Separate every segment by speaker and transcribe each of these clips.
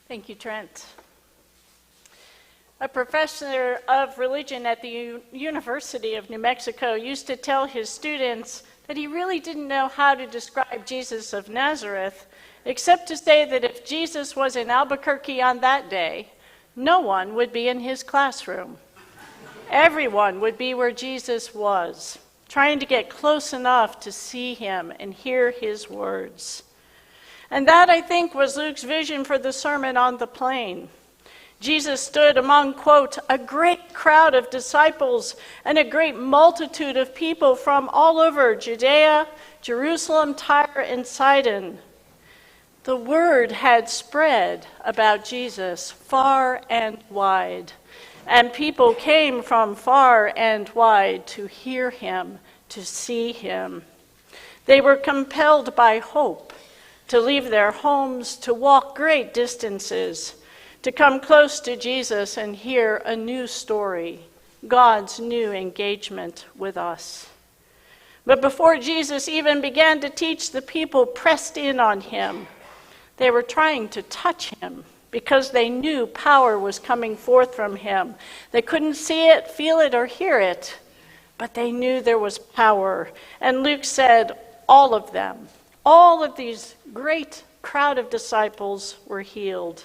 Speaker 1: Thank you, Trent. A professor of religion at the University of New Mexico used to tell his students that he really didn't know how to describe Jesus of Nazareth, except to say that if Jesus was in Albuquerque on that day, no one would be in his classroom. Everyone would be where Jesus was, trying to get close enough to see him and hear his words. And that, I think, was Luke's vision for the Sermon on the Plain. Jesus stood among, quote, a great crowd of disciples and a great multitude of people from all over Judea, Jerusalem, Tyre, and Sidon. The word had spread about Jesus far and wide, and people came from far and wide to hear him, to see him. They were compelled by hope to leave their homes, to walk great distances, to come close to Jesus and hear a new story, God's new engagement with us. But before Jesus even began to teach, the people pressed in on him. They were trying to touch him because they knew power was coming forth from him. They couldn't see it, feel it, or hear it, but they knew there was power. And Luke said, all of them, all of these great crowd of disciples were healed.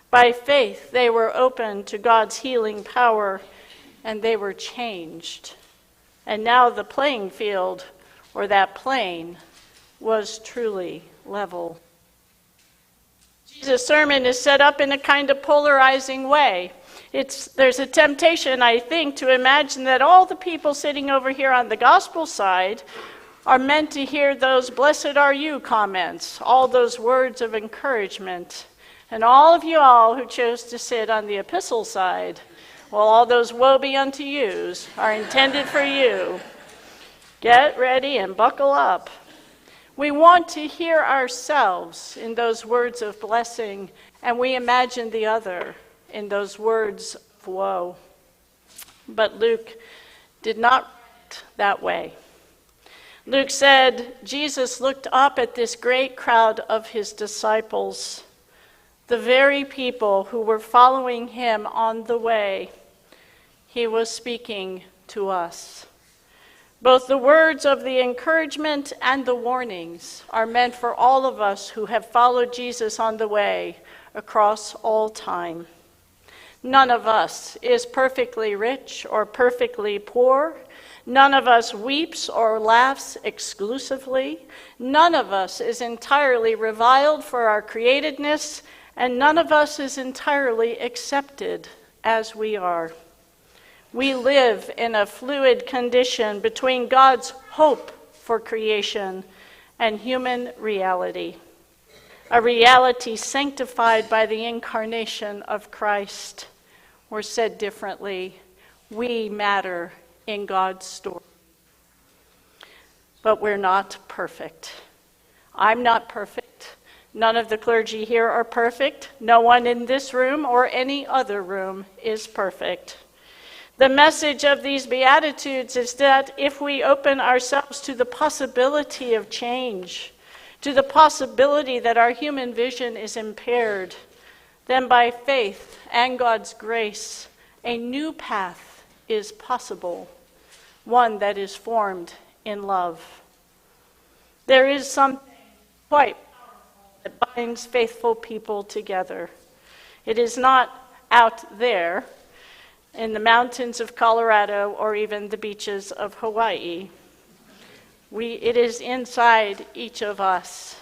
Speaker 1: By faith, they were open to God's healing power, and they were changed. And now the playing field, or that plain, was truly level. Jesus' sermon is set up in a kind of polarizing way. There's a temptation, I think, to imagine that all the people sitting over here on the gospel side are meant to hear those blessed are you comments, all those words of encouragement. And all of you all who chose to sit on the epistle side, well, all those woe be unto yous are intended for you. Get ready and buckle up. We want to hear ourselves in those words of blessing, and we imagine the other in those words of woe. But Luke did not write that way. Luke said, Jesus looked up at this great crowd of his disciples, the very people who were following him on the way. He was speaking to us. Both the words of the encouragement and the warnings are meant for all of us who have followed Jesus on the way across all time. None of us is perfectly rich or perfectly poor. None of us weeps or laughs exclusively. None of us is entirely reviled for our createdness, and none of us is entirely accepted as we are. We live in a fluid condition between God's hope for creation and human reality, a reality sanctified by the incarnation of Christ. Or said differently, we matter in God's story. But we're not perfect. I'm not perfect. None of the clergy here are perfect. No one in this room or any other room is perfect. The message of these Beatitudes is that if we open ourselves to the possibility of change, to the possibility that our human vision is impaired, then by faith and God's grace, a new path is possible, one that is formed in love. There is something quite powerful that binds faithful people together. It is not out there in the mountains of Colorado or even the beaches of Hawaii. It is inside each of us.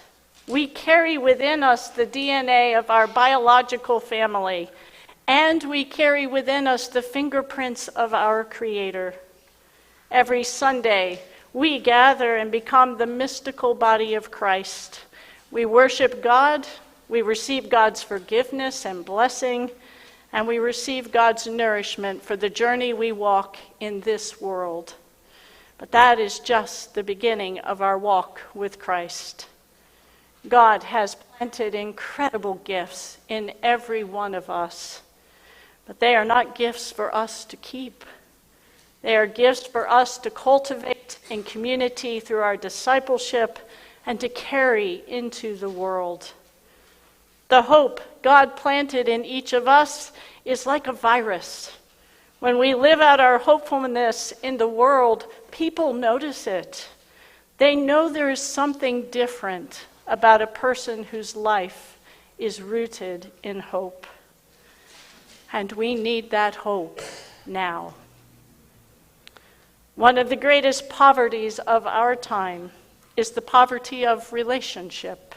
Speaker 1: We carry within us the DNA of our biological family, and we carry within us the fingerprints of our Creator. Every Sunday, we gather and become the mystical body of Christ. We worship God, we receive God's forgiveness and blessing, and we receive God's nourishment for the journey we walk in this world. But that is just the beginning of our walk with Christ. God has planted incredible gifts in every one of us, but they are not gifts for us to keep. They are gifts for us to cultivate in community through our discipleship and to carry into the world. The hope God planted in each of us is like a virus. When we live out our hopefulness in the world, people notice it. They know there is something different about a person whose life is rooted in hope. And we need that hope now. One of the greatest poverties of our time is the poverty of relationship.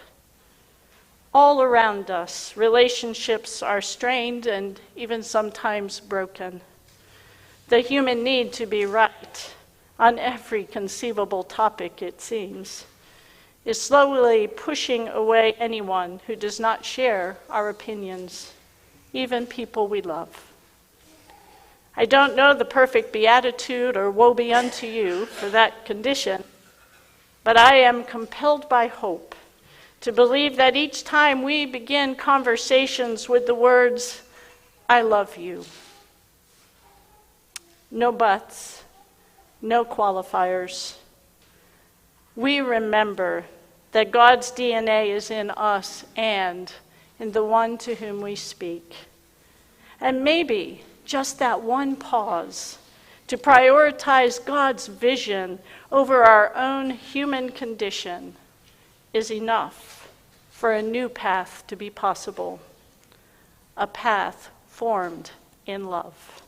Speaker 1: All around us, relationships are strained and even sometimes broken. The human need to be right on every conceivable topic, it seems, is slowly pushing away anyone who does not share our opinions, even people we love. I don't know the perfect beatitude or woe be unto you for that condition, but I am compelled by hope to believe that each time we begin conversations with the words, I love you, no buts, no qualifiers, we remember that God's DNA is in us and in the one to whom we speak. And maybe just that one pause to prioritize God's vision over our own human condition is enough for a new path to be possible, a path formed in love.